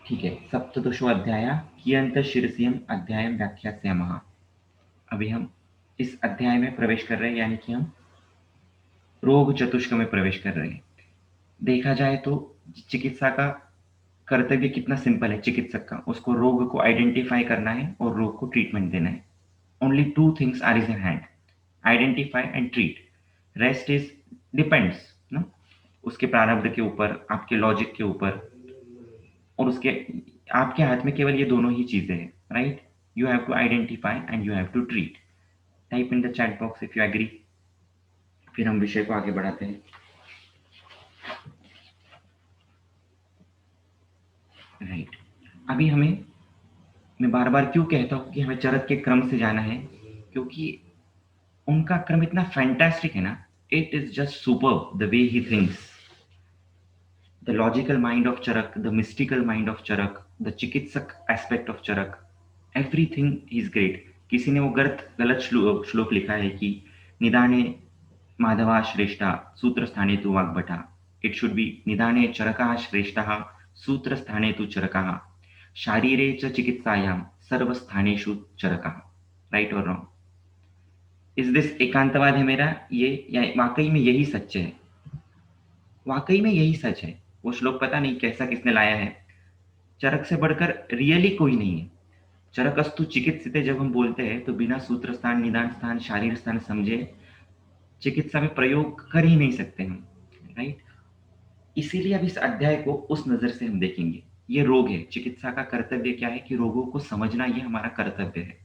ठीक है, सप्तदशो अध्याय कियंत शिरसियम अध्यायम व्याख्यास्यामः। अभी हम इस अध्याय में प्रवेश कर रहे हैं, यानी कि हम रोग चतुष्क में प्रवेश कर रहे हैं। देखा जाए तो चिकित्सा का कर्तव्य कितना सिंपल है। चिकित्सक का उसको रोग को आइडेंटिफाई करना है और रोग को ट्रीटमेंट देना है। Only two things are is in hand, identify and treat. Rest is depends ना, उसके प्रारब्ध के ऊपर, आपके लॉजिक के ऊपर, और उसके आपके हाथ में केवल ये दोनों ही चीजें हैं, right? You have to identify and you have to treat. Type in the chat box if you agree, फिर हम विषय को आगे बढ़ाते हैं। राइट, अभी मैं बार बार क्यों कहता हूँ कि हमें चरक के क्रम से जाना है, क्योंकि उनका क्रम इतना फैंटास्टिक है ना। It is just super the way he thinks, the logical mind of Charak, the mystical mind of Charak, the chikitsak aspect of Charak, everything is great. किसी ने वो गलत श्लोक लिखा है कि निदाने माधवा श्रेष्ठा सूत्रस्थाने तु वाग्भटा। इट शुड बी निदाने चरकः श्रेष्ठः सूत्रस्थाने तु चरकः शारीरे च चिकित्सायां सर्वस्थानेषु चरकः। राइट और रॉन्ग? इज दिस एकांतवाद है मेरा ये, या वाकई में यही सच है? वाकई में यही सच है। वो श्लोक पता नहीं कैसा किसने लाया है। चरक से बढ़कर रियली कोई नहीं है। चरकस्तु चिकित्सिते जब हम बोलते हैं तो बिना सूत्र स्थान, निदान स्थान, शारीर स्थान समझे चिकित्सा में प्रयोग कर ही नहीं सकते हम, राइट? इसीलिए अब इस अध्याय को उस नजर से हम देखेंगे। ये रोग है, चिकित्सा का कर्तव्य क्या है कि रोगों को समझना, ये हमारा कर्तव्य है।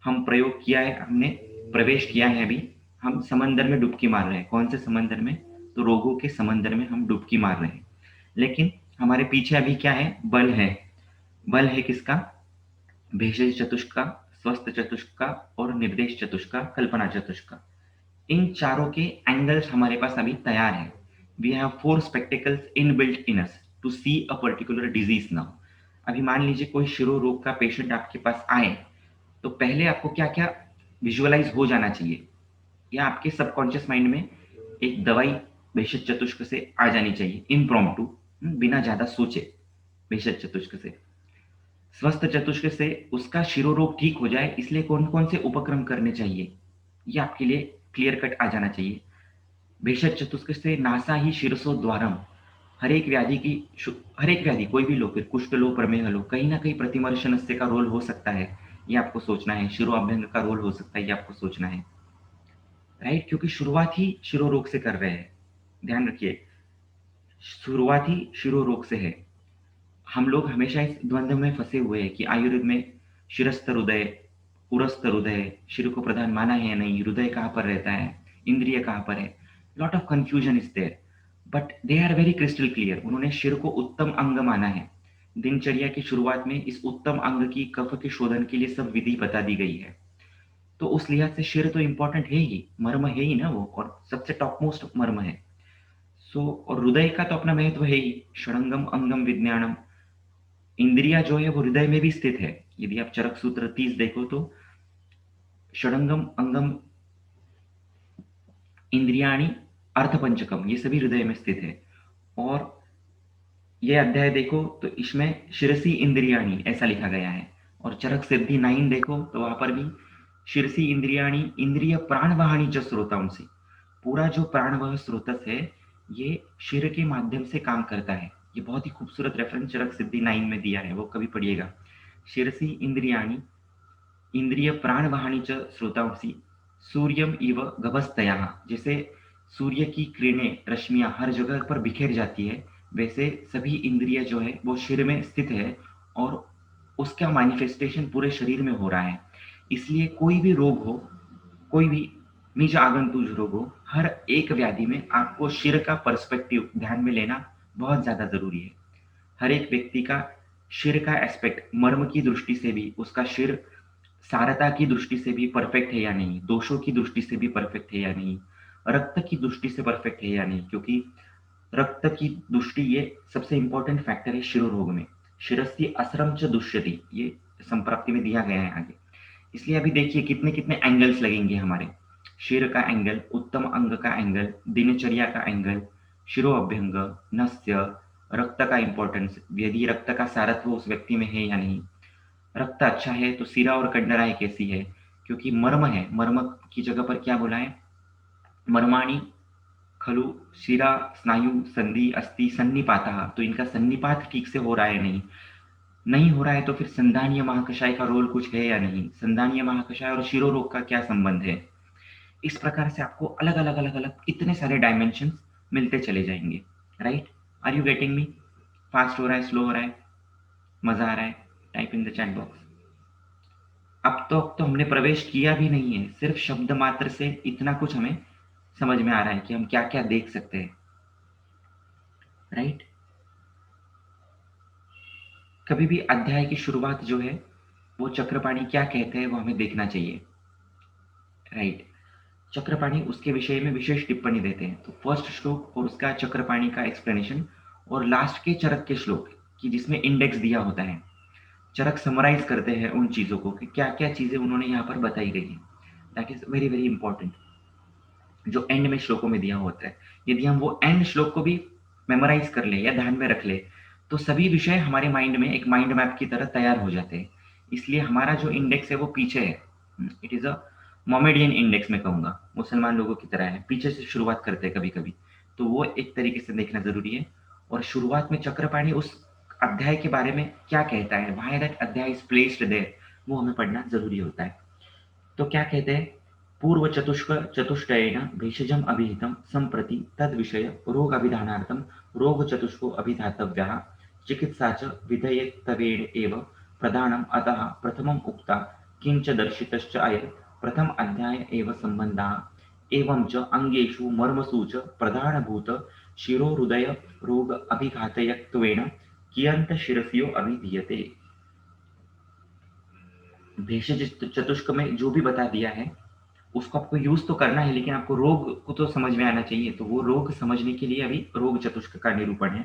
हम प्रयोग किया है, हमने प्रवेश किया है, अभी हम समंदर में डुबकी मार रहे हैं। कौन से समंदर में? तो रोगों के समंदर में हम डुबकी मार रहे हैं। लेकिन हमारे पीछे अभी क्या है? बल है। बल है किसका? भेषज चतुष्क का, स्वस्थ चतुष्क का और निर्देश चतुष्क का, कल्पना चतुष्क का। इन चारों के एंगल्स हमारे पास अभी तैयार हैं। We have 4 spectacles inbuilt in us to see a particular disease now. अभी मान लीजिए कोई शिरो रोग का पेशेंट आपके पास आए, तो पहले आपको क्या क्या विजुअलाइज हो जाना चाहिए, या आपके सबकॉन्शियस माइंड में एक दवाई भेषज चतुष्क से आ जानी चाहिए, इम्प्रॉम्प्टू, बिना ज्यादा सोचे। भेषज चतुष्क से, स्वस्थ चतुष्क से उसका शिरोरोग ठीक हो जाए, इसलिए कौन कौन से उपक्रम करने चाहिए, ये आपके लिए क्लियर कट आ जाना चाहिए। भेषज चतुष्क से नासा ही शिरसो द्वारम। हर एक व्याधि की, हर एक व्याधि, कोई भी लो, फिर कुष्ठ लो, प्रमेह लो, कहीं ना कहीं प्रतिमर्शनस्य का रोल हो सकता है, ये आपको सोचना है। शिरोअभ्यंग का रोल हो सकता है, ये आपको सोचना है, राइट? क्योंकि शुरुआत ही शिरोरोग से कर रहे हैं, ध्यान रखिए, शुरुआत ही शिरोरोग से है। हम लोग हमेशा इस द्वंद्व में फंसे हुए हैं कि आयुर्वेद में शिरस्थ हृदय, उरस्थ हृदय, शिर को प्रधान माना है या नहीं, हृदय कहाँ पर रहता है, इंद्रिय कहाँ पर है। Lot of confusion is there, but they are very crystal clear. उन्होंने शिर को उत्तम अंग माना है। दिनचर्या की शुरुआत में इस उत्तम अंग की कफ के शोधन के लिए सब विधि बता दी गई है। तो उस लिहाज से शिर तो इंपॉर्टेंट है ही, मर्म है ही ना वो, और सबसे टॉप मोस्ट मर्म है। सो और हृदय का तो अपना महत्व है ही। षडंगम अंगम विज्ञानम। इंद्रिया जो है वो हृदय में भी स्थित है। यदि आप चरक सूत्र 30 देखो तो षडंगम अंगम इंद्रियाणी अर्थपंचकम, ये सभी हृदय में स्थित है। और ये अध्याय देखो तो इसमें शिरसी इंद्रियाणी ऐसा लिखा गया है। और चरक सिद्धि 9 देखो तो वहां पर भी शिरसी इंद्रियाणी इंद्रिय प्राणवाहिनी च स्रोतांसी। पूरा जो प्राणवाह स्रोतस है, ये शिर के माध्यम से काम करता है। ये बहुत ही खूबसूरत रेफरेंस चरक सिद्धि 9 में दिया है, वो कभी पढ़िएगा। शिरसी इंद्रियाणी इंद्रिय प्राणवाहिनी च स्रोतांसी सूर्यम इव गभस्तया। जैसे सूर्य की किरणें, रश्मियां हर जगह पर बिखेर जाती है, वैसे सभी इंद्रिय जो है वो शिर में स्थित है, और उसका मैनिफेस्टेशन पूरे शरीर में हो रहा है। इसलिए कोई भी रोग हो, कोई भी निज आगंतुक रोग हो, हर एक व्याधि में आपको शिर का पर्सपेक्टिव ध्यान में लेना बहुत ज्यादा जरूरी है। हर एक व्यक्ति का शिर का एस्पेक्ट, मर्म की दृष्टि से भी उसका शिर सारता की दृष्टि से भी परफेक्ट है या नहीं, दोषों की दृष्टि से भी परफेक्ट है या नहीं, रक्त की दृष्टि से परफेक्ट है या नहीं, क्योंकि रक्त की दृष्टि ये सबसे इंपॉर्टेंट फैक्टर है शिरोरोग में। शिरस्य असरम च दुष्यति, ये संप्राप्ति में दिया गया है आगे। इसलिए अभी देखिए कितने कितने एंगल्स लगेंगे हमारे। शिर का एंगल, उत्तम अंग का एंगल, दिनचर्या का एंगल, शिरो अभ्यंग, नस्य, रक्त का इंपॉर्टेंस, यदि रक्त का सारत्व उस व्यक्ति में है या नहीं, रक्त अच्छा है तो सिरा और कंडराएं कैसी है, क्योंकि मर्म है, मर्म की जगह पर क्या बोला है, मर्माणी खलु शिरा स्नायु संधि अस्थि सन्निपातः, तो इनका सन्निपात ठीक से हो रहा है नहीं, नहीं हो रहा है तो फिर संधानीय महाकषाय का रोल कुछ है या नहीं, संधानीय महाकषाय और शिरोरोग का क्या संबंध है। इस प्रकार से आपको अलग अलग अलग अलग इतने सारे डायमेंशंस मिलते चले जाएंगे। Right, are you getting me? Fast हो रहा है, स्लो हो रहा है, मजा आ रहा है? Type in the chat box. अब तो हमने प्रवेश किया भी नहीं है, सिर्फ शब्द मात्र से इतना कुछ हमें समझ में आ रहा है कि हम क्या क्या देख सकते हैं। राइट, कभी भी अध्याय की शुरुआत जो है वो चक्रपाणी क्या कहते हैं वो हमें देखना चाहिए। राइट, चक्रपाणी उसके विषय में विशेष टिप्पणी देते हैं, तो फर्स्ट श्लोक और उसका चक्रपाणी का एक्सप्लेनेशन, और लास्ट के चरक के श्लोक की जिसमें इंडेक्स दिया होता है, चरक समराइज करते हैं उन चीज़ों को कि क्या क्या चीज़ें उन्होंने यहाँ पर बताई गई हैं। That is very very important, जो एंड में श्लोकों में दिया होता है। यदि हम वो एंड श्लोक को भी मेमोराइज कर ले या ध्यान में रख ले तो सभी विषय हमारे माइंड में एक माइंड मैप की तरह तैयार हो जाते हैं। इसलिए हमारा जो इंडेक्स है वो पीछे है, it is a Mohammedan index मैं कहूँगा, मुसलमान लोगों की तरह है, पीछे से शुरुआत करते हैं कभी कभी, तो वो एक तरीके से देखना ज़रूरी है। और शुरुआत में चक्रपाणी उस अध्याय के बारे में क्या कहता है, व्हाई दैट अध्याय इज प्लेस्ड देयर, वो हमें पढ़ना ज़रूरी होता है। तो क्या कहते हैं, पूर्व चतुष्टयेन भेषजम अभिहितं संप्रति तद्विषय रोग अभिधानार्थं रोग चतुष्को अभिधातव्यः चिकित्सा च विधेयत्वेन एव प्रधानम्, अतः प्रथमम् उक्ता किंच दर्शितश्च अयं प्रथम अध्याय एव संबंधः एवं च अंगेषु मर्मसु च प्रधानभूत शिरोहृदय रोग अभिघातयत्वेन कियंत शिरस्यो अभिधीयते। भेषज चतुष्क में जो भी बता दिया है उसको आपको यूज तो करना है, लेकिन आपको रोग को तो समझ में आना चाहिए, तो वो रोग समझने के लिए अभी रोग चतुष्क का निरूपण है।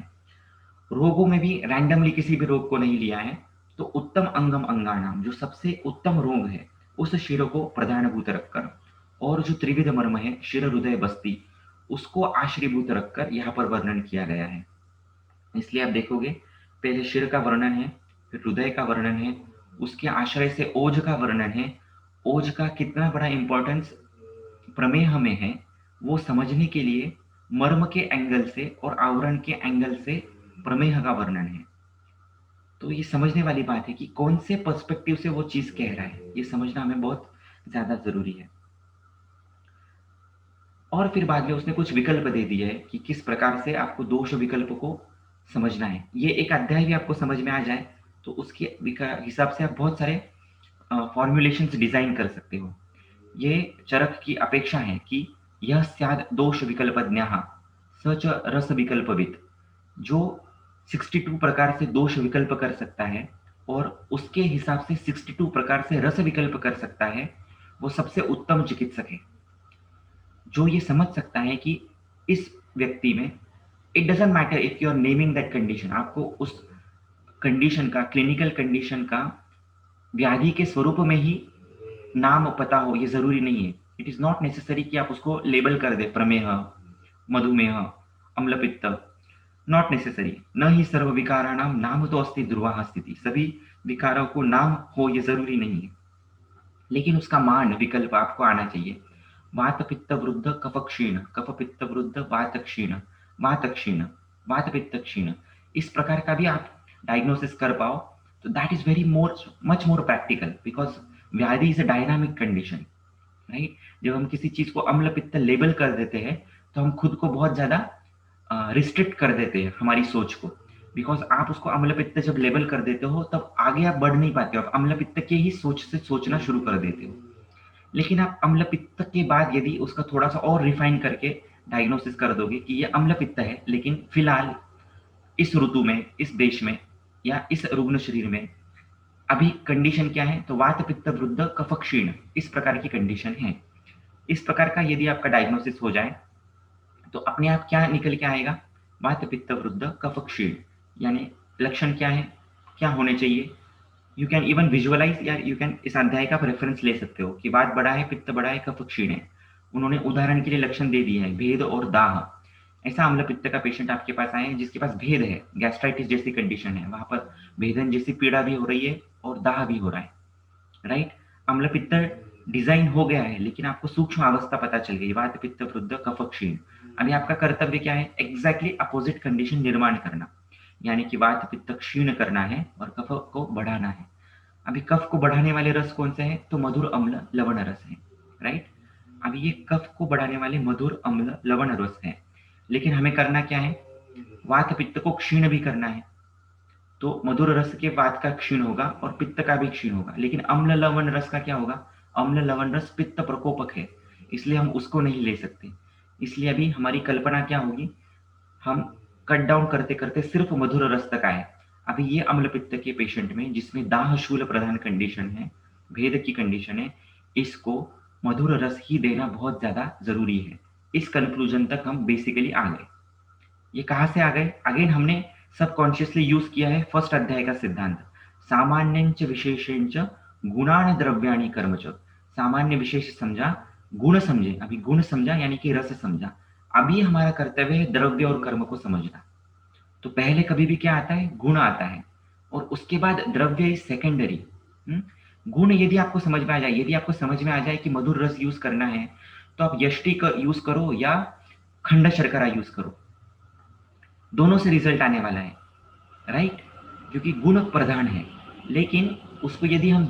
रोगों में भी रैंडमली किसी भी रोग को नहीं लिया है, तो उत्तम अंगम अंगाणाम, जो सबसे उत्तम रोग है उस शिर को प्रधानभूत रखकर, और जो त्रिविध मर्म है शिर हृदय बस्ती, उसको आश्रयभूत रखकर यहाँ पर वर्णन किया गया है। इसलिए आप देखोगे पहले शिर का वर्णन है, फिर हृदय का वर्णन है, उसके आश्रय से ओज का वर्णन है। ओज का कितना बड़ा इंपॉर्टेंस प्रमेह में है वो समझने के लिए मर्म के एंगल से और आवरण के एंगल से प्रमेह का वर्णन है। तो ये समझने वाली बात है कि कौन से पर्सपेक्टिव से वो चीज कह रहा है, ये समझना हमें बहुत ज्यादा जरूरी है। और फिर बाद में उसने कुछ विकल्प दे दिए है कि किस प्रकार से आपको दोष विकल्प को समझना है। ये एक अध्याय भी आपको समझ में आ जाए तो उसके हिसाब से आप बहुत सारे फॉर्मुलेशंस डिजाइन कर सकते हो। ये चरक की अपेक्षा है कि यह स्याद दोष विकल्पज्ञः स च रस विकल्पवित्, जो 62 प्रकार से दोष विकल्प कर सकता है और उसके हिसाब से 62 प्रकार से रस विकल्प कर सकता है, वो सबसे उत्तम चिकित्सक है। जो ये समझ सकता है कि इस व्यक्ति में, it doesn't matter if you are naming that condition, आपको उस कंडीशन का, क्लिनिकल कंडीशन का व्याधि के स्वरूप में ही नाम पता हो, ये जरूरी नहीं है। इट इज नॉट नेसेसरी कि आप उसको लेबल कर दे, प्रमेह, मधुमेह, अम्लपित्त, नॉट नेसेसरी। न ही सर्व विकाराणाम नाम तो अस्ति ध्रुवा स्थिति, सभी विकारों को नाम हो ये जरूरी नहीं है, लेकिन उसका मान विकल्प आपको आना चाहिए। वात पित्त वृद्ध कफ क्षीण, कफ पित्त वृद्ध वात क्षीण, वात क्षीण, वात पित्त क्षीण, इस प्रकार का भी आप डायग्नोसिस कर पाओ तो that is very much more practical, because vyadhi is a dynamic condition. Right, जब हम किसी चीज को अम्ल पित्त लेबल कर देते हैं तो हम खुद को बहुत ज्यादा रिस्ट्रिक्ट कर देते हैं हमारी सोच को, बिकॉज आप उसको अम्ल पित्त जब लेबल कर देते हो तब आगे आप बढ़ नहीं पाते हो, आप अम्ल पित्त के ही सोच से सोचना शुरू कर देते हो। लेकिन आप अम्ल पित्त के बाद यदि उसका थोड़ा सा और रिफाइन करके डायग्नोसिस कर दोगे कि ये अम्ल पित्त है, लेकिन फिलहाल इस ऋतु में, इस देश में या इस रुग्ण शरीर में अभी कंडीशन क्या है, तो वात पित्त वृद्ध कफ क्षीण, इस प्रकार की कंडीशन है। इस प्रकार का यदि आपका डायग्नोसिस हो जाए तो अपने आप क्या निकल के आएगा, वात पित्त वृद्ध कफ क्षीण, यानी लक्षण क्या है, क्या होने चाहिए। यू कैन इवन विजुअलाइज, या यू कैन इस अध्याय का रेफरेंस ले सकते हो कि वात बड़ा है, पित्त बड़ा है, कफ क्षीण है। उन्होंने उदाहरण के लिए लक्षण दे दिए हैं, भेद और दाह। ऐसा अम्ल पित्त का पेशेंट आपके पास आए हैं जिसके पास भेद है, गैस्ट्राइटिस जैसी कंडीशन है, वहां पर भेदन जैसी पीड़ा भी हो रही है और दाह भी हो रहा है, राइट। अम्ल पित्त डिजाइन हो गया है लेकिन आपको सूक्ष्म अवस्था पता चल गई, वात पित्त वृद्ध कफ क्षीण। अभी आपका कर्तव्य क्या है? एग्जैक्टली अपोजिट कंडीशन निर्माण करना, यानी कि वात पित्त क्षीण करना है और कफ को बढ़ाना है। अभी कफ को बढ़ाने वाले रस कौन से हैं? तो मधुर अम्ल लवण रस है, राइट। अभी ये कफ को बढ़ाने वाले मधुर अम्ल लवण रस है, लेकिन हमें करना क्या है? वात पित्त को क्षीण भी करना है। तो मधुर रस के वात का क्षीण होगा और पित्त का भी क्षीण होगा, लेकिन अम्ल लवण रस का क्या होगा? अम्ल लवण रस पित्त प्रकोपक है, इसलिए हम उसको नहीं ले सकते। इसलिए अभी हमारी कल्पना क्या होगी? हम कट डाउन करते करते सिर्फ मधुर रस तक आए। अभी ये अम्ल पित्त के पेशेंट में जिसमें दाह शूल प्रधान कंडीशन है, भेद की कंडीशन है, इसको मधुर रस ही देना बहुत ज्यादा जरूरी है। इस कंक्लूजन तक हम बेसिकली आ गए। ये कहाँ से आ गए? अगेन हमने सबकॉन्शियसली यूज किया है फर्स्ट अध्याय का सिद्धांत, सामान्यंच विशेषेंच गुणान द्रव्याणि कर्मच। सामान्य विशेष समझा, गुण समझे। अभी गुण समझा यानी कि रस समझा। अभी हमारा कर्तव्य है द्रव्य और कर्म को समझना। तो पहले कभी भी क्या आता है? गुण आता है, और उसके बाद द्रव्य इज सेकेंडरी। गुण यदि आपको समझ में आ जाए, यदि आपको समझ में आ जाए कि मधुर रस यूज करना है, तो आप यष्टि यूज करो या खंड शर्करा यूज करो, दोनों से रिजल्ट आने वाला है, राइट, क्योंकि गुण प्रधान है। लेकिन उसको यदि हम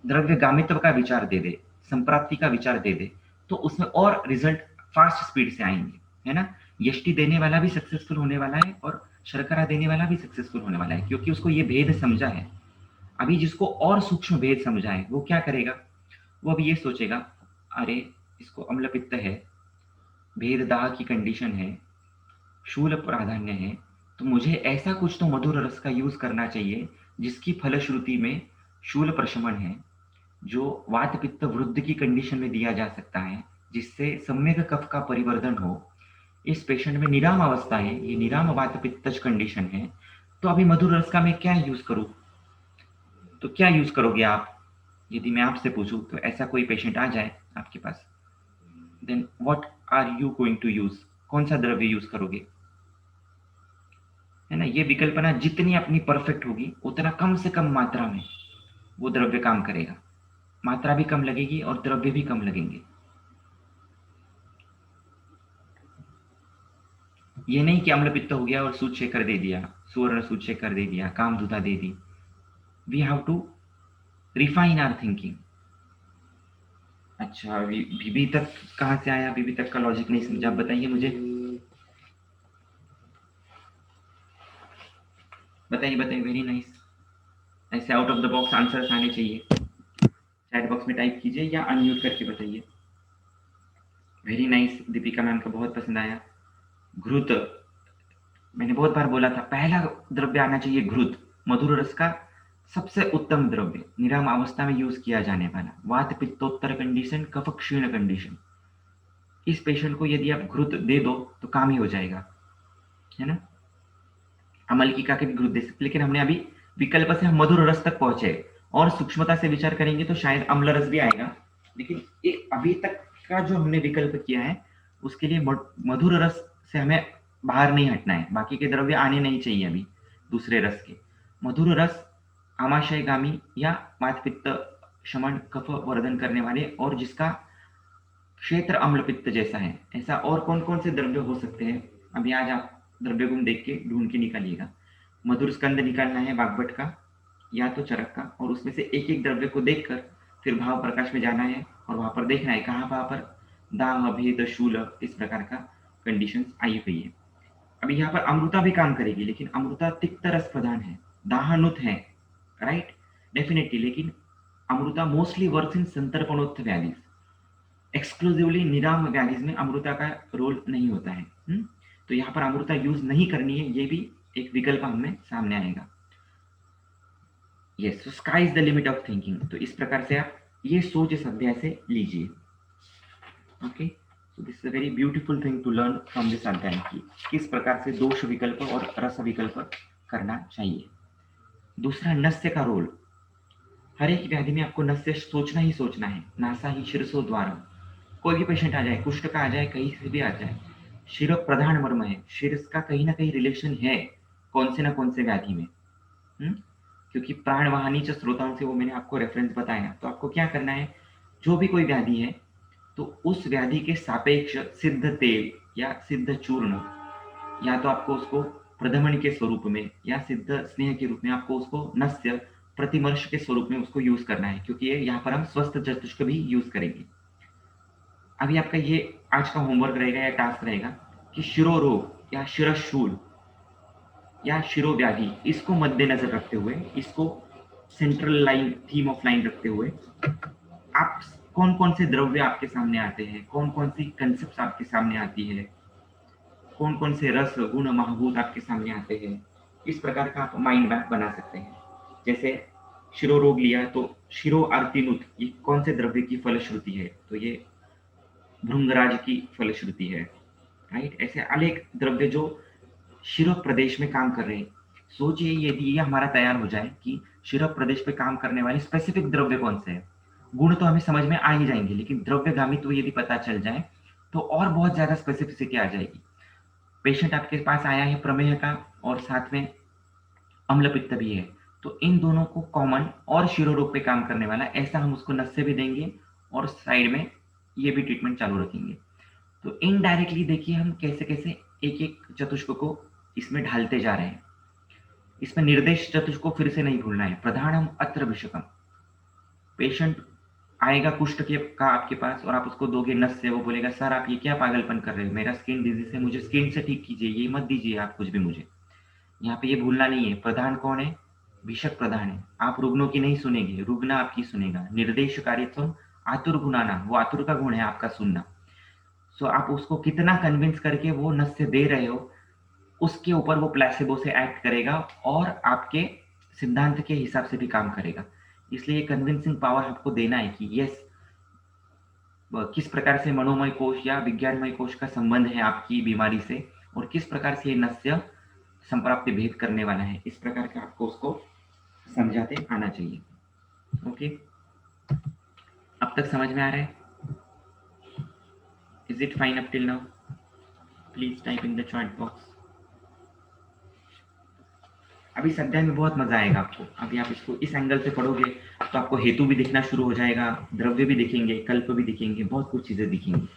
द्रव्य गामित्व का विचार दे दे, संप्राप्ति का विचार दे दे, तो उसमें और रिजल्ट फास्ट स्पीड से आएंगे, है ना। यष्टि देने वाला भी सक्सेसफुल होने वाला है और शर्करा देने वाला भी सक्सेसफुल होने वाला है, क्योंकि उसको ये भेद समझा है। अभी जिसको और सूक्ष्म भेद समझा है वो क्या करेगा? वो अभी ये सोचेगा, अरे इसको अम्ल पित्त है, भेद दाह की कंडीशन है, शूल प्राधान्य है, तो मुझे ऐसा कुछ तो मधुर रस का यूज करना चाहिए जिसकी फलश्रुति में शूल प्रशमन है, जो वात पित्त वृद्धि की कंडीशन में दिया जा सकता है, जिससे सम्यक कफ का परिवर्धन हो। इस पेशेंट में निराम अवस्था है, ये निराम वात पित्तज कंडीशन है। तो अभी मधुर रस का मैं क्या यूज करूं? तो क्या यूज करोगे आप? यदि मैं आपसे पूछूं तो ऐसा कोई पेशेंट आ जाए आपके पास, then what are you going to use? कौन सा द्रव्य यूज करोगे? है ना, ये विकल्पना जितनी अपनी परफेक्ट होगी उतना कम से कम मात्रा में वो द्रव्य काम करेगा। मात्रा भी कम लगेगी और द्रव्य भी कम लगेंगे। ये नहीं कि अम्ल पित्त हो गया और सूत शेखर दे दिया, सुवर्ण सूत शेखर दे दिया, कामधुता दे दी। We have to refine our thinking. अच्छा, बीबी तक कहाँ से आया? बीबी तक का लॉजिक नहीं समझा, बताइए मुझे। बताइए बताइए, वेरी नाइस। ऐसे out of the box answers आने चाहिए। चैट बॉक्स में टाइप कीजिए या अनम्यूट करके बताइए। वेरी नाइस, दीपिका मैम का बहुत पसंद आया। घृत, मैंने बहुत बार बोला था पहला द्रव्य आना चाहिए घृत, मधुर रस का सबसे उत्तम द्रव्य, निराम अवस्था में यूज किया जाने वाला, वात पित्तोत्तर कंडीशन, कफ क्षीण कंडीशन। इस पेशेंट को यदि आप घृत दे दो तो काम ही हो जाएगा, है ना। अमलकिका के भी घृत दे सकते, लेकिन हमने अभी विकल्प से हम मधुर रस तक पहुंचे, और सूक्ष्मता से विचार करेंगे तो शायद अम्ल रस भी आएगा। लेकिन अभी तक का जो हमने विकल्प किया है उसके लिए मधुर रस से हमें बाहर नहीं हटना है, बाकी के द्रव्य आने नहीं चाहिए अभी दूसरे रस के। मधुर रस आमाशयगामी या वात पित्त शमन कफ वर्धन करने वाले, और जिसका क्षेत्र अम्ल पित्त जैसा है, ऐसा और कौन कौन से द्रव्य हो सकते हैं? अभी आज आप द्रव्य गुण देख के ढूंढ के निकालिएगा। मधुर स्कंद निकालना है बागभट का या तो चरक का, और उसमें से एक एक द्रव्य को देखकर फिर भाव प्रकाश में जाना है और वहां पर देखना है कहाँ वहां पर दाह भेद शूल इस प्रकार का कंडीशन आई हुई है। अभी यहाँ पर अमृता भी काम करेगी, लेकिन अमृता तिक्त रस प्रधान है, दाहानुत है, राइट, डेफिनेटली। लेकिन Amrita mostly works in santarpanottha vyadhij, exclusively niram vyadhij में अमृता का रोल नहीं होता है। तो यहाँ पर अमृता यूज नहीं करनी है, ये भी एक विकल्प हमें सामने आएगा। Yes, so sky is the limit of thinking. तो इस प्रकार से आप ये सोच इस अध्याय से लीजिए। Okay, so this is a very beautiful thing to learn from this अध्याय की किस प्रकार से दोष विकल्प और रस विकल्प करना चाहिए। दूसरा, नस्य का रोल। हर एक व्याधि में आपको नस्य सोचना ही सोचना है, नासा ही शीर्षो द्वारम। कोई भी पेशेंट आ जाए, कुष्ठ का आ जाए, कहीं से भी आ जाए, शिर प्रधान मर्म है, शिर का कहीं ना कहीं रिलेशन है कौन से ना कौन से व्याधि में। हम्म? क्योंकि प्राणवाहिनी जो स्रोताओं से वो मैंने आपको रेफरेंस बताया, तो आपको क्या करना है, जो भी कोई व्याधि है तो उस व्याधि के सापेक्ष सिद्ध तेल या सिद्ध चूर्ण, या तो आपको उसको प्रदमन के स्वरूप में या सिद्ध स्नेह के रूप में आपको उसको नस्य प्रतिमर्श के स्वरूप में उसको यूज करना है, क्योंकि ये यहाँ पर हम स्वस्थ चतुष्क भी यूज करेंगे। अभी आपका ये आज का होमवर्क रहेगा या टास्क रहेगा कि शिरोरोग या शिरशूल या शिरोव्याधि, इसको मद्देनजर रखते हुए, इसको central line, theme of line रखते हुए, आप कौन कौन से द्रव्य आपके सामने आते हैं, कौन कौन सी कंसेप्ट आपके सामने आती है, कौन कौन से रस गुण महाभूत आपके सामने आते हैं, इस प्रकार का आप माइंड मैप बना सकते हैं। जैसे शिरो रोग लिया तो शिरो आर्तिनुत, ये कौन से द्रव्य की फलश्रुति है, तो ये भृंगराज की फलश्रुति है। राइट, ऐसे अनेक द्रव्य जो शिरो प्रदेश में काम कर रहे हैं। सोचिए यदि ये हमारा तैयार हो जाए कि शिरो प्रदेश पे काम करने वाले स्पेसिफिक द्रव्य कौन से हैं। गुण तो हमें समझ में आ ही जाएंगे, लेकिन द्रव्यगामित्व यदि पता चल जाए तो और बहुत ज्यादा स्पेसिफिसिटी आ जाएगी। पेशेंट आपके पास आया है प्रमेह का और साथ में अम्ल पित्त भी है, तो इन दोनों को कॉमन और शिरोरोग पे काम करने वाला ऐसा हम उसको नस्य भी देंगे और साइड में ये भी ट्रीटमेंट चालू रखेंगे। तो इनडायरेक्टली देखिए हम कैसे कैसे एक एक चतुष्क को इसमें ढालते जा रहे हैं। इसमें निर्देश चतुष्क को फिर से नहीं भूलना है। प्रधानम अत्र विषकम, पेशेंट आएगा कुष्ठ के का आपके पास और आप उसको दोगे नस से, वो बोलेगा सर आप ये क्या पागलपन कर रहे हो, मेरा स्किन डिजीज है, मुझे स्किन से ठीक कीजिए, ये मत दीजिए आप कुछ भी मुझे। यहाँ पे ये भूलना नहीं है, प्रधान कौन है, भीषक प्रधान है। आप रुग्णों की नहीं सुनेंगे, रुग्ण आपकी सुनेगा। निर्देश कार्यत्व आतुर गुणाना, वो आतुर का गुण है आपका सुनना। सो आप उसको कितना कन्विंस करके वो नस से दे रहे हो, उसके ऊपर वो प्लेसिबो से एक्ट करेगा और आपके सिद्धांत के हिसाब से भी काम करेगा। इसलिए कन्विंसिंग पावर आपको देना है कि यस, किस प्रकार से मनोमय कोश या विज्ञानमय कोश का संबंध है आपकी बीमारी से और किस प्रकार से ये नस्य संप्राप्ति भेद करने वाला है, इस प्रकार का आपको उसको समझाते आना चाहिए। ओके, अब तक समझ में आ रहा है? Is it fine up till now? Please type in the chat box. अभी इस अध्याय में बहुत मजा आएगा आपको। अभी आप इसको इस एंगल से पढ़ोगे तो आपको हेतु भी दिखना शुरू हो जाएगा, द्रव्य भी दिखेंगे, कल्प भी दिखेंगे, बहुत कुछ चीजें दिखेंगी।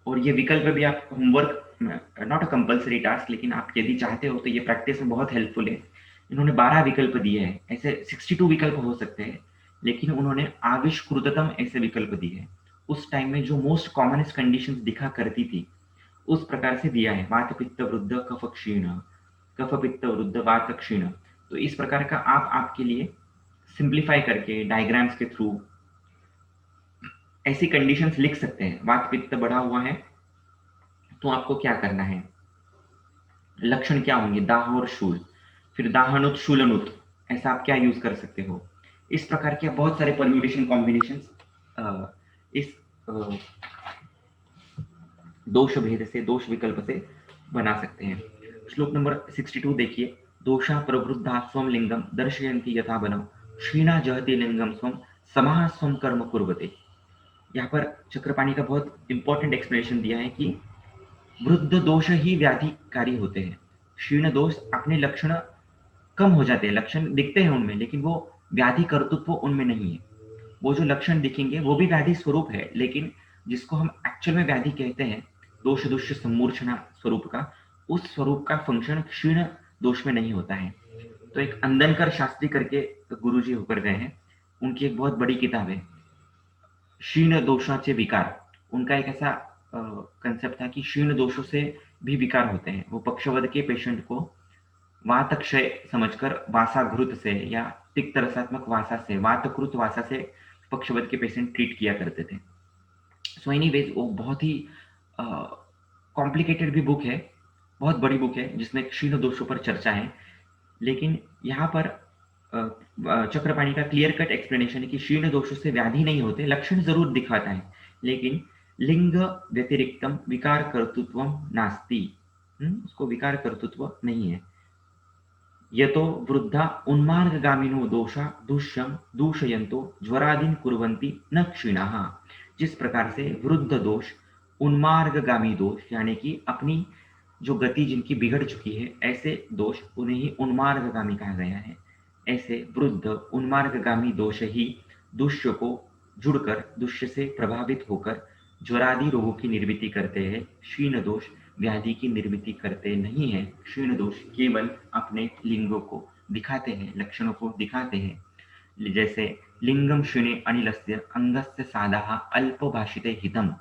और ये विकल्प भी आप homework, not a compulsory task, लेकिन आप यदि चाहते हो तो ये प्रैक्टिस में बहुत हेल्पफुल है। इन्होंने 12 विकल्प दिए हैं, ऐसे 62 विकल्प हो सकते हैं, लेकिन उन्होंने आविष्कृततम ऐसे विकल्प दिए हैं। उस टाइम में जो मोस्ट कॉमनेस्ट कंडीशंस दिखा करती थी उस प्रकार से दिया है। वात पित्त वृद्ध कफ क्षीण, कफ पित्त वृद्ध वात क्षीण। तो इस प्रकार का आप आपके लिए सिंप्लीफाई करके डायग्राम्स के थ्रू ऐसी कंडीशंस लिख सकते हैं। वात पित्त बढ़ा हुआ है तो आपको क्या करना है, लक्षण क्या होंगे, दाह और शूल, फिर दाहनुत शूलनुत, ऐसा आप क्या यूज कर सकते हो। इस प्रकार के बहुत सारे परम्यूटेशन कॉम्बिनेशंस इस दोष भेद से, दोष विकल्प से बना सकते हैं। श्लोक नंबर 62 देखिए। दोषा प्रवृद्धा स्वम लिंगम दर्शयन्ति यथा बनम, क्षीणा जहति लिंगम स्वम समाह स्वम कर्म कुर्वते। यहाँ पर चक्रपाणी का बहुत इंपॉर्टेंट एक्सप्लेनेशन दिया है कि वृद्ध दोष ही व्याधिकारी होते हैं। क्षीण दोष अपने लक्षण कम हो जाते हैं, लक्षण दिखते हैं उनमें, लेकिन वो व्याधि कर्तृत्व उनमें नहीं है। वो जो लक्षण दिखेंगे वो भी व्याधि स्वरूप है, लेकिन जिसको हम एक्चुअल में व्याधि कहते हैं, दोष दुष्य सम्मूर्छना स्वरूप का, उस स्वरूप का फंक्शन क्षीण दोष में नहीं होता है। तो एक अंदनकर शास्त्री करके गुरु जी होकर गए हैं, उनकी एक बहुत बड़ी किताब है क्षीण दोषाचे विकार। उनका एक ऐसा कंसेप्ट था कि क्षीण दोषों से भी विकार होते हैं। वो पक्षवद के पेशेंट को वातक्षय समझकर वासाघृत से या तिक्त रसात्मक वासा से, वातकृत वासा से पक्षवद के पेशेंट ट्रीट किया करते थे। सो एनीवेज वो बहुत ही कॉम्प्लिकेटेड भी बुक है, बहुत बड़ी बुक है जिसमें क्षीण दोषों पर चर्चा है। लेकिन यहाँ पर चक्रपाणी का क्लियर कट एक्सप्लेनेशन है कि क्षीण दोषों से व्याधि नहीं होते, लक्षण जरूर दिखाता है, लेकिन लिंग व्यतिरिक्तम विकार कर्तृत्व नास्ति, उसको विकार कर्तृत्व नहीं है। यतो वृद्धा उन्मार्गगामिनो दोषा दुष्यं दूषयन्तो ज्वरादीन कुर्वन्ति न क्षीणाः। जिस प्रकार से वृद्ध दोष, उन्मार्गगामी दोष यानी कि अपनी जो गति जिनकी बिगड़ चुकी है, ऐसे दोष उन्हें ही उन्मार्गगामी कहा गया है। ऐसे वृद्ध उन्मार्गगामी दोष ही दुष्य को जुड़कर, दुष्य से प्रभावित होकर ज्वरादि रोगों की निर्मिति करते हैं। क्षीण दोष व्याधि की निर्मिति करते नहीं है। क्षीण दोष केवल अपने लिंगों को दिखाते हैं, लक्षणों को दिखाते हैं। जैसे लिंगम क्षीणे अनिलस्य अंगस्य सादाः अल्पभाषिते हितम।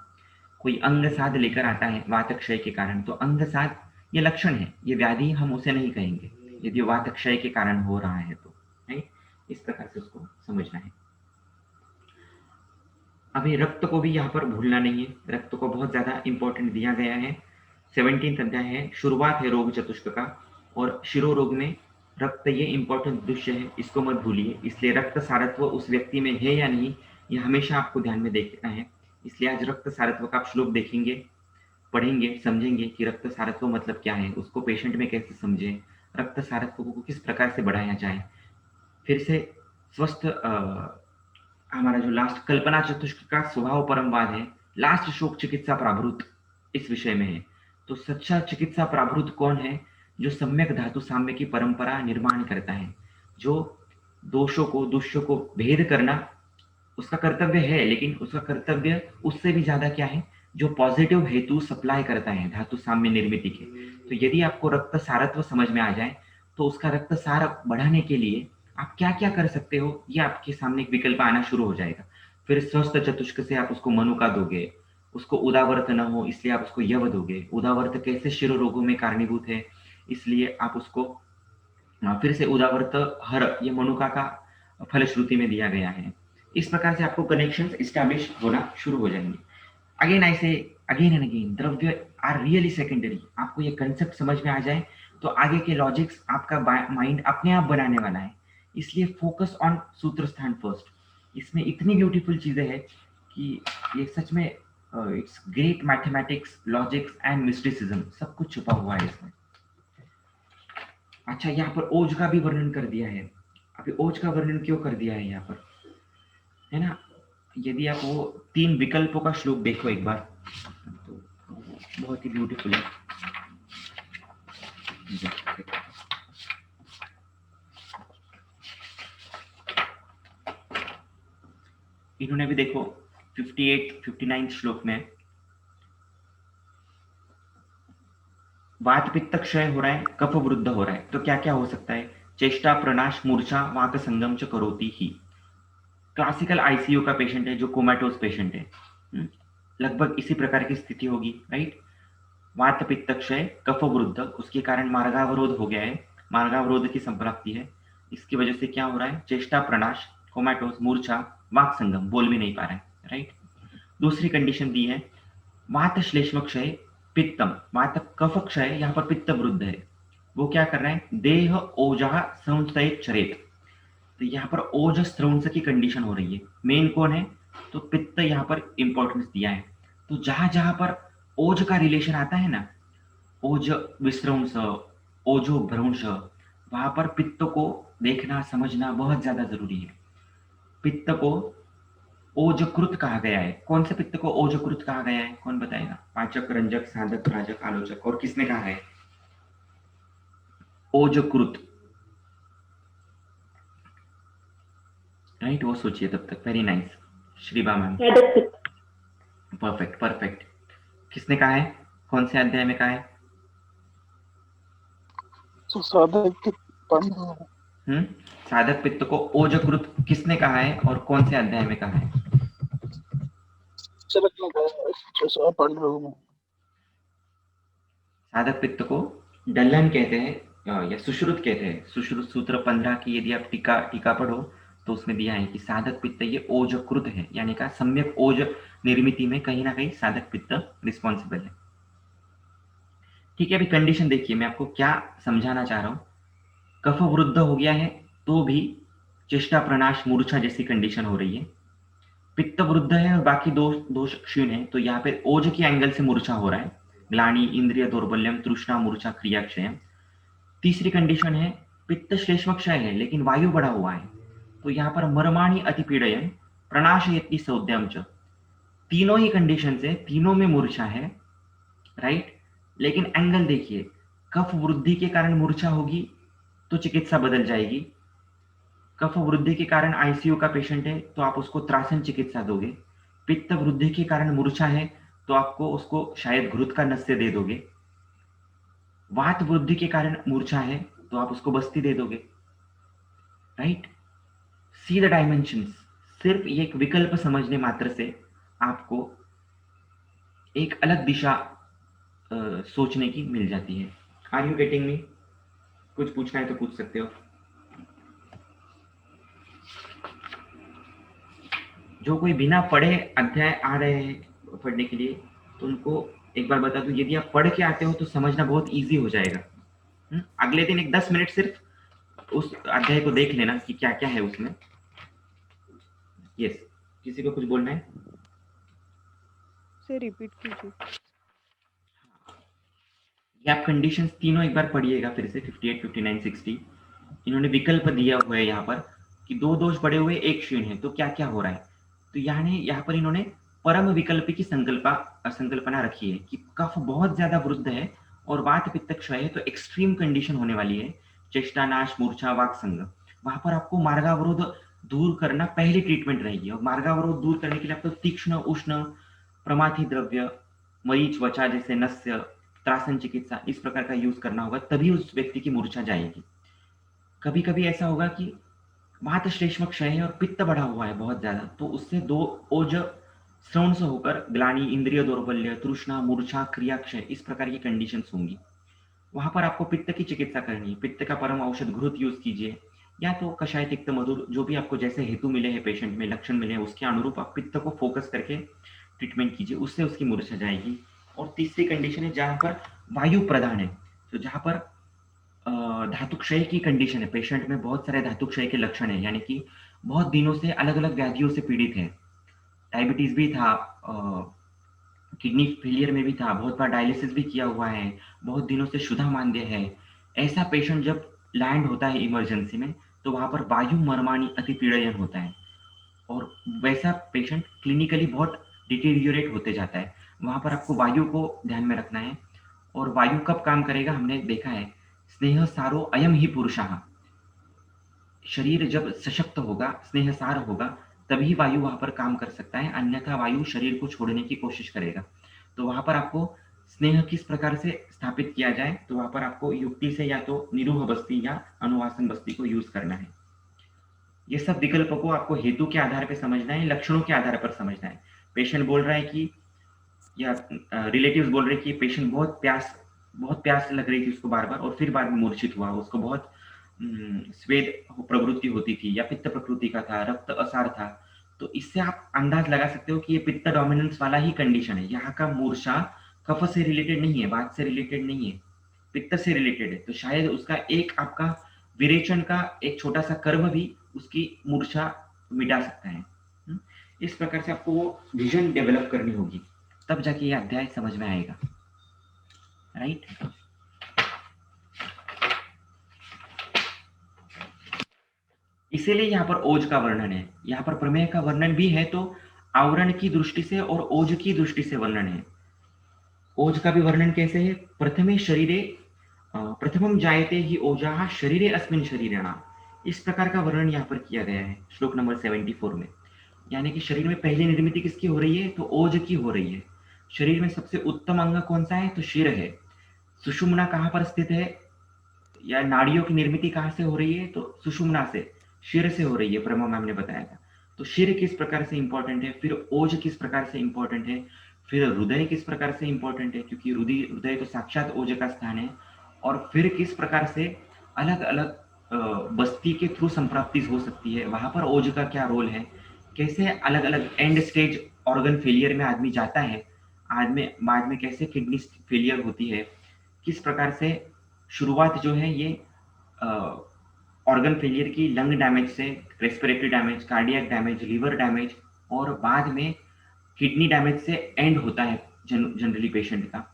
कोई अंग साध लेकर आता है वातक्षय के कारण, तो अंग साध ये लक्षण है, ये व्याधि हम उसे नहीं कहेंगे यदि वातक्षय के कारण हो रहा है तो, है। इस प्रकार से उसको समझना है। अभी रक्त को भी यहाँ पर भूलना नहीं है, रक्त को बहुत ज्यादा इंपॉर्टेंट दिया गया है। 17 अध्याय है, शुरुआत है रोग चतुष्क का, और शिरो रोग में रक्त ये इंपॉर्टेंट दृश्य है, इसको मत भूलिए। इसलिए रक्त सारत्व उस व्यक्ति में है या नहीं, ये हमेशा आपको ध्यान में देखना है। इसलिए आज रक्त सारत्व का आप श्लोक देखेंगे, पढ़ेंगे, समझेंगे कि रक्त सारत्व मतलब क्या है, उसको पेशेंट में कैसे समझें, रक्त सारत्व को किस प्रकार से बढ़ाया जाए। फिर से स्वस्थ हमारा जो लास्ट कल्पना चतुष्क का स्वभाव परमवाद है, लास्ट शोक चिकित्सा प्राभृत इस विषय में है। तो सच्चा चिकित्सा प्राभृत कौन है? जो सम्यक धातु साम्य की परंपरा निर्माण करता है, जो दोषों को, दुष्यों को भेद करना उसका कर्तव्य है, लेकिन उसका कर्तव्य उससे भी ज्यादा क्या है, जो पॉजिटिव हेतु सप्लाई करता है धातु साम्य निर्मिति के। तो यदि आपको रक्त सारत्व समझ में आ जाए, तो उसका रक्त सार बढ़ाने के लिए आप क्या क्या कर सकते हो, ये आपके सामने एक विकल्प आना शुरू हो जाएगा। फिर स्वस्थ चतुष्क से आप उसको मनुका दोगे, उसको उदावर्त न हो इसलिए आप उसको यव दोगे। उदावर्त कैसे शिरो रोगों में कारणीभूत है, इसलिए आप उसको फिर से उदावर्त हर, ये मनुका का फलश्रुति में दिया गया है। इस प्रकार से आपको कनेक्शंस इस्टेब्लिश होना शुरू हो जाएंगे। अगेन ऐसे अगेन एंड अगेन द्रव्य आर रियली सेकेंडरी। आपको ये कंसेप्ट समझ में आ जाए तो आगे के लॉजिक्स आपका माइंड अपने आप बनाने वाला है। इसलिए फोकस ऑन सूत्र स्थान फर्स्ट। इसमें इतनी ब्यूटीफुल चीजें हैं कि ये सच में it's great mathematics, logics and mysticism, सब कुछ छुपा हुआ है इसमें। अच्छा, यहाँ पर ओज का भी वर्णन कर दिया है। अभी ओज का वर्णन क्यों कर दिया है यहाँ पर, है ना? यदि आप वो 3 विकल्पों का श्लोक देखो एक बार, तो बहुत ही ब्यूटीफुल है। इन्होंने भी देखो 59 श्लोक में वात पित्त क्षय हो रहा है, कफ वृद्ध हो रहा है, तो क्या क्या हो सकता है? चेष्टा, प्रनाश, मूर्छा, वाक संगम च करोति ही। क्लासिकल आईसीयू का पेशेंट है, जो कोमेटोज पेशेंट है, लगभग इसी प्रकार की स्थिति होगी, राइट? वात पित्त क्षय, कफ वृद्ध, उसके कारण मार्गावरोध हो गया है, मार्गावरोध की संप्राप्ति है। इसकी वजह से क्या हो रहा है? चेष्टा, प्रनाश, कोमेटोज, मूर्छा, वाक संगम, बोल भी नहीं पा रहा है, राइट? दूसरी कंडीशन दी है वात श्लेष्म क्षय पित्तम, वात कफ क्षय, यहाँ पर पित्त वृद्ध है, वो क्या कर रहा है? देह ओजः संस्थयित चरेत। तो यहाँ पर ओज स्त्रंस की कंडीशन हो रही है। मेन कौन है? तो पित्त यहाँ पर इंपॉर्टेंस दिया है। तो जहां जहां पर ओज का रिलेशन आता है ना, ओज विस्रंस, ओजो भ्रंश, वहां पर पित्त को देखना, समझना बहुत ज्यादा जरूरी है। पित्त को ओजकृत कहा गया है। कौन से पित्त को ओजकृत कहा गया है, कौन बताएगा? पाचक, रंजक, साधक, प्राजक, आलोचक, और किसने कहा है ओजकृत? राइट, वो सोचिए तब तक। Very nice, Shriba ma'am, perfect perfect. किसने कहा है, कौन से अध्याय में कहा है? साधक पित्त को ओजकृत किसने कहा है और कौन से अध्याय में कहा है? साधक पित्त को डलन कहते हैं या सुश्रुत कहते हैं। सुश्रुत सूत्र 15 की यदि आप टीका पढ़ो तो उसमें दिया है कि साधक पित्त ये ओजकृत है, यानी का सम्यक ओज निर्मिति में कहीं ना कहीं साधक पित्त रिस्पॉन्सिबल है। ठीक है, अभी कंडीशन देखिए, मैं आपको क्या समझाना चाह रहा हूं। कफ वृद्ध हो गया है तो भी चेष्टा, प्रनाश, मूर्छा जैसी कंडीशन हो रही है। पित्त वृद्ध है और बाकी दोष क्षीण है, तो यहाँ पे ओज के एंगल से मूर्छा हो रहा है। ग्लानि, इंद्रिय दौर्बल्यम, तृष्णा, मूर्छा, क्रिया क्षय। तीसरी कंडीशन है पित्त श्लेष्म क्षय है लेकिन वायु बढ़ा हुआ है, तो यहाँ पर मर्माणी अतिपीड़यन, प्रनाशयति सौद्यम च, तीनों ही कंडीशन है, तीनों में मूर्छा है, राइट। लेकिन एंगल देखिए, कफ वृद्धि के कारण मूर्छा होगी तो चिकित्सा बदल जाएगी। कफ वृद्धि के कारण आईसीयू का पेशेंट है तो आप उसको त्रासन चिकित्सा दोगे। पित्त वृद्धि के कारण मूर्छा है तो आपको उसको शायद घृत का नस्य दे दोगे। वात वृद्धि के कारण मूर्छा है तो आप उसको बस्ती दे दोगे, राइट। See the dimensions. सिर्फ ये एक विकल्प समझने मात्र से आपको एक अलग दिशा सोचने की मिल जाती है। Are you getting me? कुछ पूछना है तो पूछ सकते हो। जो कोई बिना पढ़े अध्याय आ रहे हैं पढ़ने के लिए तो उनको एक बार बता दूं, यदि आप पढ़ के आते हो तो समझना बहुत इजी हो जाएगा। अगले दिन एक 10 मिनट सिर्फ उस अध्याय को देख लेना कि क्या क्या है उसमें। यस, किसी को कुछ बोलना है? से रिपीट कीजिए। ये आप कंडीशंस तीनों एक बार पढ़िएगा फिर से, 58, 59, 60। इन्होंने विकल्प दिया हुआ है यहाँ पर कि दो दोष बढ़े हुए एक क्षीण है, तो क्या क्या हो रहा है। तो यहाँ पर इन्होंने परम विकल्प की संकल्पना रखी है कि कफ बहुत ज्यादा वृद्ध है और वात पित्त क्षय है तो एक्सट्रीम कंडीशन होने वाली है, चेष्टानाश, मूर्छा, वाक संग। वहां पर आपको मार्गावरोध दूर करना पहली ट्रीटमेंट रहेगी और मार्गावरोध दूर करने के लिए आपको तीक्ष्ण उष्ण प्रमाथी द्रव्य, मरीच, वचा जैसे नस्य, त्रासन चिकित्सा इस प्रकार का यूज करना होगा, तभी उस व्यक्ति की मूर्छा जाएगी। कभी कभी ऐसा होगा कि वात श्लेष्म क्षय है और पित्त बढ़ा हुआ है बहुत ज्यादा, तो उससे दो ओज श्रवण से होकर ग्लानि, इंद्रिय दौर्बल्य, तृष्णा, मूर्छा, क्रिया क्षय इस प्रकार की कंडीशंस होंगी। वहां पर आपको पित्त की चिकित्सा करनी है। पित्त का परम औषध घृत यूज कीजिए या तो कषाय, तिक्त, मधुर, जो भी आपको जैसे हेतु मिले हैं, पेशेंट में लक्षण मिले हैं, उसके अनुरूप आप पित्त को फोकस करके ट्रीटमेंट कीजिए, उससे उसकी मूर्छा जाएगी। और तीसरी कंडीशन है जहां पर वायु प्रदान है, तो जहां पर धातु क्षय की कंडीशन है, पेशेंट में बहुत सारे धातु क्षय के लक्षण है, यानी कि बहुत दिनों से अलग अलग व्याधियों से पीड़ित है, डायबिटीज भी था, किडनी फेलियर में भी था, बहुत बार डायलिसिस भी किया हुआ है, बहुत दिनों से क्षुधा मांद्य है। ऐसा पेशेंट जब लैंड होता है इमरजेंसी में तो वहां पर वायु मर्माणी अति पीड़न होता है और वैसा पेशेंट क्लिनिकली बहुत डिटेरियोरेट होते जाता है। वहां पर आपको वायु को ध्यान में रखना है। और वायु कब काम करेगा हमने देखा है, स्नेह सारो अयम ही पुरुषः। शरीर जब सशक्त होगा, स्नेह सार होगा, तभी वायु वहां पर काम कर सकता है, अन्यथा वायु शरीर को छोड़ने की कोशिश करेगा। तो वहां पर आपको स्नेह किस प्रकार से स्थापित किया जाए, तो वहां पर आपको युक्ति से या तो निरूह बस्ती या अनुवासन बस्ती को यूज करना है। ये सब विकल्पों को आपको हेतु के आधार पर समझना है, लक्षणों के आधार पर समझना है। पेशेंट बोल रहा है कि या रिलेटिव्स बोल रहे कि पेशेंट बहुत प्यास लग रही थी उसको बार बार और फिर बाद में मूर्छित हुआ, उसको बहुत स्वेद प्रवृत्ति होती थी या पित्त प्रकृति का था, रक्त असार था, तो इससे आप अंदाज लगा सकते हो कि ये पित्त डोमिनेंस वाला ही कंडीशन है। यहाँ का मूर्छा कफ से रिलेटेड नहीं है, वात से रिलेटेड नहीं है, पित्त से रिलेटेड है। तो शायद उसका एक आपका विरेचन का एक छोटा सा कर्म भी उसकी मूर्छा मिटा सकता है। इस प्रकार से आपको वो विजन डेवलप करनी होगी, तब जाके ये अध्याय समझ में आएगा, राइट। इसीलिए यहाँ पर ओज का वर्णन है, यहाँ पर प्रमेय का वर्णन भी है तो आवरण की दृष्टि से और ओज की दृष्टि से वर्णन है। ओज का भी वर्णन कैसे है, प्रथमे शरीरे प्रथमम जायते ही ओजाः शरीरे अस्मिन् शरीरिणा, इस प्रकार का वर्णन यहाँ पर किया गया है श्लोक नंबर 74 में। यानी कि शरीर में पहली निर्मित किसकी हो रही है, तो ओज की हो रही है। शरीर में सबसे उत्तम अंग कौन सा है, तो शिर है। सुषुम्ना कहाँ पर स्थित है, या नाड़ियों की निर्मित कहाँ से हो रही है, तो सुषुम्ना से, शिर से हो रही है, ब्रह्मा मैम ने बताया था। तो शिर किस प्रकार से इंपॉर्टेंट है, फिर ओज किस प्रकार से इंपॉर्टेंट है, फिर हृदय किस प्रकार से इंपॉर्टेंट है, क्योंकि हृदय तो साक्षात ओज का स्थान है। और फिर किस प्रकार से अलग अलग बस्ती के थ्रू संप्राप्ति हो सकती है, वहां पर ओज का क्या रोल है, कैसे अलग अलग एंड स्टेज ऑर्गन फेलियर में आदमी जाता है, आदमी बाद में कैसे किडनी फेलियर होती है, किस प्रकार से शुरुआत जो है ये ऑर्गन फेलियर की लंग डैमेज से, respiratory damage, cardiac damage, liver damage, और बाद में किडनी डैमेज से एंड होता है जनरली पेशेंट का।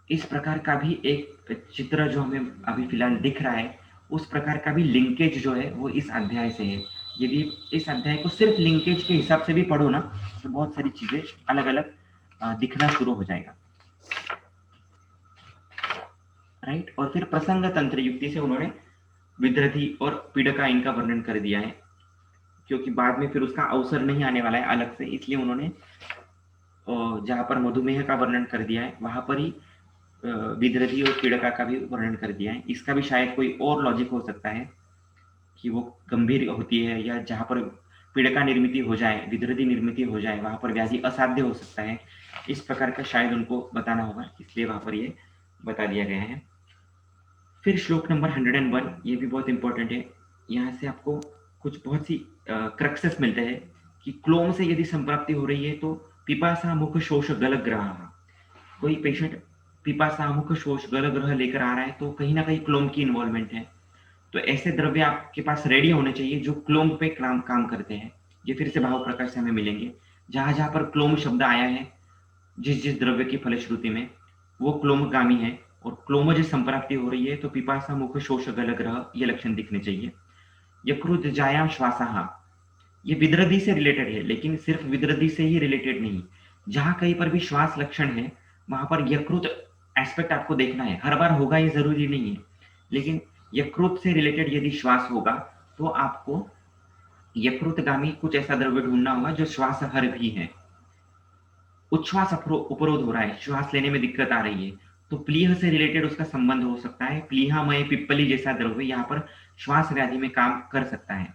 इस प्रकार का भी एक चित्र जो हमें अभी फिलहाल दिख रहा है, उस प्रकार का भी लिंकेज जो है वो इस अध्याय से है। यदि इस अध्याय को सिर्फ लिंकेज के हिसाब से भी पढ़ो ना तो बहुत सारी चीजें अलग अलग दिखना शुरू हो जाएगा, राइट। और फिर प्रसंग तंत्र युक्ति से उन्होंने विद्रथी और पीड़का इनका वर्णन कर दिया है, क्योंकि बाद में फिर उसका अवसर नहीं आने वाला है अलग से, इसलिए उन्होंने जहाँ पर मधुमेह का वर्णन कर दिया है वहां पर ही विद्रथी और पीड़का का भी वर्णन कर दिया है। इसका भी शायद कोई और लॉजिक हो सकता है कि वो गंभीर होती है, या जहाँ पर पीड़का निर्मित हो जाए, विद्रथी निर्मित हो जाए, वहां पर व्याधि असाध्य हो सकता है। इस प्रकार का शायद उनको बताना होगा, इसलिए वहां पर ये बता दिया गया है। फिर श्लोक नंबर 101, ये भी बहुत इंपॉर्टेंट है। यहाँ से आपको कुछ बहुत सी क्रक्सेस मिलते हैं कि क्लोम से यदि संप्राप्ति हो रही है तो पिपासा मुख शोष गल ग्रह, कोई पेशेंट पिपासा मुख शोष गल ग्रह लेकर आ रहा है तो कहीं ना कहीं क्लोम की इन्वॉल्वमेंट है। तो ऐसे द्रव्य आपके पास रेडी होने चाहिए जो क्लोम पे काम करते हैं। ये फिर से भाव प्रकाश से हमें मिलेंगे, जहां जहां पर क्लोम शब्द आया है जिस जिस द्रव्य की फलश्रुति में, वो क्लोमगामी है। और क्लोमज संप्राप्ति हो रही है तो पिपासा मुख शोष गल ग्रह ये लक्षण दिखने चाहिए। यकृत जायाम श्वासाहा, ये विद्रदी से रिलेटेड है, लेकिन सिर्फ विद्रदी से ही रिलेटेड नहीं, जहां कहीं पर भी श्वास लक्षण है वहां पर यकृत एस्पेक्ट आपको देखना है। हर बार होगा ये जरूरी नहीं है, लेकिन यकृत से रिलेटेड यदि श्वास होगा तो आपको यकृतगामी कुछ ऐसा द्रव्य ढूंढना होगा जो श्वास हर भी है। उच्छ्वास उपरोध हो रहा है, श्वास लेने में दिक्कत आ रही है, तो प्लीह से रिलेटेड उसका संबंध हो सकता है। प्लीहामय पिप्पली जैसा द्रव्य यहाँ पर श्वास व्याधि में काम कर सकता है।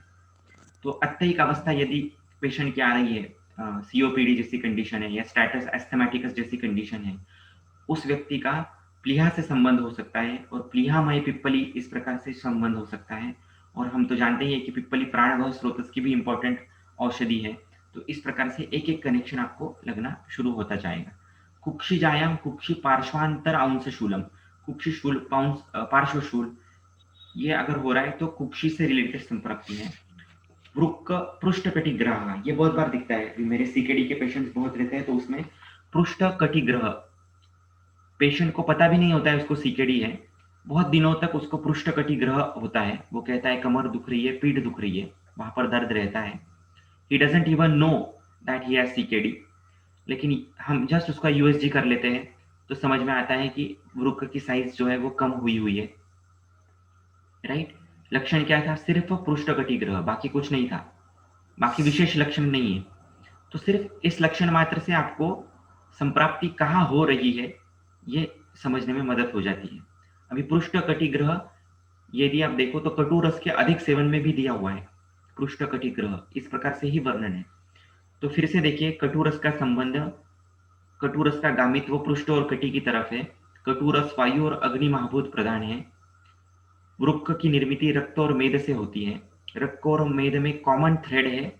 तो अत्ययिक अवस्था यदि पेशेंट की आ रही है, सीओपीडी जैसी कंडीशन है या स्टेटस एस्थमेटिकस जैसी कंडीशन है, उस व्यक्ति का प्लीहा से संबंध हो सकता है और प्लीहामय पिप्पली इस प्रकार से संबंध हो सकता है। और हम तो जानते ही है कि पिप्पली प्राणवायु स्रोत की भी इंपॉर्टेंट औषधि है। तो इस प्रकार से एक एक कनेक्शन आपको लगना शुरू होता जाएगा। कुक्षी जायाम कुक्षी पार्श्वांतर अंश शूलम, कुक्षी शूल पार्श्वशूल, ये अगर हो रहा है तो कुक्षी से रिलेटेड संप्राप्ति है। वृक्क पृष्ठ कटिग्रह, ये बहुत बार दिखता है, मेरे सीकेडी के पेशेंट्स बहुत रहते हैं तो उसमें पृष्ठ कटिग्रह, पेशेंट को पता भी नहीं होता है उसको सीकेडी है, बहुत दिनों तक उसको पृष्ठ कटिग्रह होता है। वो कहता है कमर दुख रही है, पीठ दुख रही है, वहां पर दर्द रहता है। He doesn't even know that he has CKD, लेकिन हम जस्ट उसका यूएसजी कर लेते हैं तो समझ में आता है कि वृक्क की साइज जो है वो कम हुई है, राइट। लक्षण क्या था? सिर्फ पृष्ठ कटिग्रह, बाकी कुछ नहीं था, बाकी विशेष लक्षण नहीं है। तो सिर्फ इस लक्षण मात्र से आपको संप्राप्ति कहाँ हो रही है ये समझने में मदद हो जाती है। अभी पृष्ठ कटिग्रह यदि आप देखो तो कटु रस के अधिक सेवन में भी दिया हुआ है पृष्ठ कटिग्रह, इस प्रकार से ही वर्णन है। तो फिर से देखिए, कटु रस का संबंध, कटु रस का गामित्व पृष्ठ और कटि की तरफ है। कटु रस वायु और अग्नि महाभूत प्रधान है। वृक्क की निर्मित रक्त और मेद से होती है। रक्त और मेद में कॉमन थ्रेड है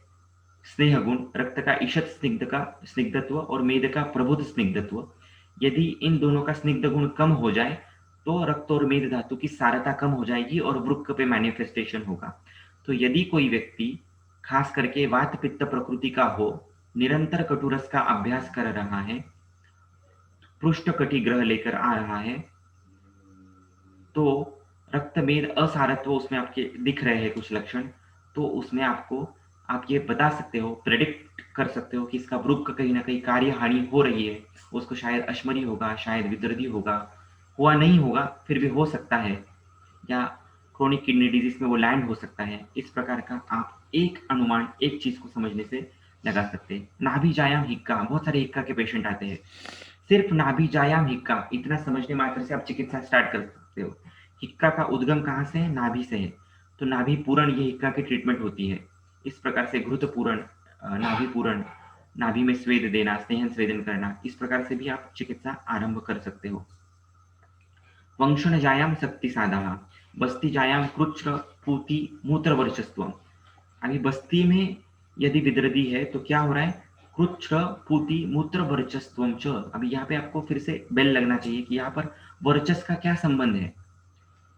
स्नेह गुण, रक्त का ईषत स्निग्धत्व और मेद का प्रबुद्ध स्निग्धत्व। यदि इन दोनों का स्निग्ध गुण कम हो जाए तो रक्त और मेद धातु की सारता कम हो जाएगी और वृक्क पे मैनिफेस्टेशन होगा। तो यदि कोई व्यक्ति खास करके वात पित्त प्रकृति का हो, निरंतर कटुरस का अभ्यास कर रहा है, पृष्ठ कटिग्रह लेकर आ रहा है, तो रक्त मेद असारत्व उसमें आपके दिख रहे हैं कुछ लक्षण, तो उसमें आपको आप ये बता सकते हो, प्रेडिक्ट कर सकते हो कि इसका वृक्क कहीं ना कहीं कार्य हानि हो रही है। उसको शायद अश्मरी होगा, शायद विद्रदी होगा, हुआ नहीं होगा फिर भी हो सकता है, या क्रोनिक किडनी डिजीज में वो लैंड हो सकता है। इस प्रकार का आप एक अनुमान एक चीज को समझने से लगा सकते हैं। नाभि जायाम हिक्का, बहुत सारे हिक्का के पेशेंट आते हैं, सिर्फ नाभि जायाम हिक्का इतना समझने मात्र से आप चिकित्सा स्टार्ट कर सकते हो। हिक्का का उद्गम कहाँ से है? नाभि से है, तो नाभि पूरण ये हिक्का की ट्रीटमेंट होती है। इस प्रकार से घृत पूरण, नाभि पूरण, नाभि में स्वेद देना, स्नेहन स्वेदन करना, इस प्रकार से भी आप चिकित्सा आरंभ कर सकते हो। वंशण जायाम शक्ति साधा, बस्ती जायाम कृच्छ पूति मूत्र वर्चस्व। अभी बस्ती में यदि विद्रदी है तो क्या हो रहा है? कृच्छ पूति मूत्र वर्चस्व च। अभी यहाँ पे आपको फिर से बेल लगना चाहिए कि यहाँ पर वर्चस्व का क्या संबंध है।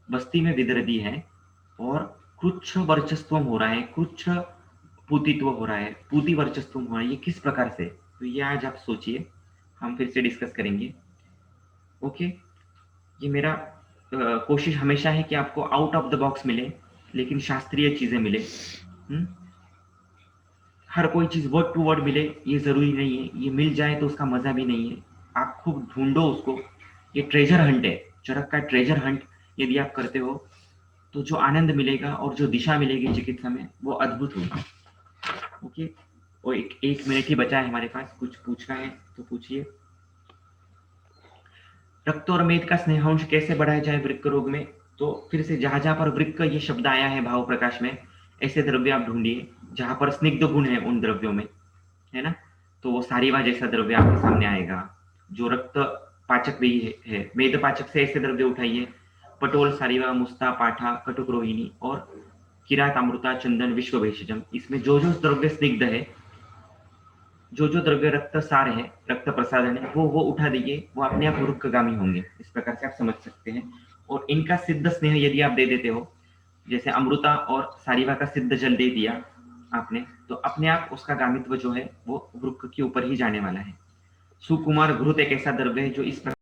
बस्ती में विद्रदी है और कृच्छ वर्चस्व हो रहा है, कृच्छ पूतित्व हो रहा है, पूति वर्चस्व हो रहा है, ये किस प्रकार से? तो ये आज आप सोचिए, हम फिर से डिस्कस करेंगे। ओके, ये मेरा कोशिश हमेशा है कि आपको आउट ऑफ द बॉक्स मिले लेकिन शास्त्रीय चीजें मिले। हर कोई चीज वर्ड टू वर्ड मिले ये जरूरी नहीं है, ये मिल जाए तो उसका मजा भी नहीं है, आप खूब ढूंढो उसको। ये ट्रेजर हंट है, चरक का ट्रेजर हंट यदि आप करते हो तो जो आनंद मिलेगा और जो दिशा मिलेगी चिकित्सा में वो अद्भुत होगी। ओके, और एक मिनट ही बचा है हमारे पास, कुछ पूछना है तो पूछिए। रक्त और मेद का स्नेहांश कैसे बढ़ाया जाए वृक्क रोग में? तो फिर से जहां जहां पर वृक्क ये शब्द आया है भाव प्रकाश में, ऐसे द्रव्य आप ढूंढिए जहां पर स्निग्ध गुण है उन द्रव्यों में, है ना। तो वो सारीवा जैसा द्रव्य आपके सामने आएगा, जो रक्त पाचक भी है। मेद पाचक से ऐसे द्रव्य उठाइए, पटोल, सारीवा, मुस्ता, पाठा, कटुक रोहिणी और किरात, अमृता, चंदन, विश्व भेषजम। इसमें जो जो द्रव्य स्निग्ध है, जो जो द्रव्य रक्त सार है, रक्त प्रसादन है, वो उठा दीजिए, वो अपने आप वृक्कगामी होंगे। इस प्रकार से आप समझ सकते हैं। और इनका सिद्ध स्नेह यदि आप दे देते हो, जैसे अमृता और सारीवा का सिद्ध जल दे दिया आपने, तो अपने आप उसका गामित्व जो है वो वृक्क के ऊपर ही जाने वाला है। सुकुमार घृत एक ऐसा द्रव्य है जो इस प्रकार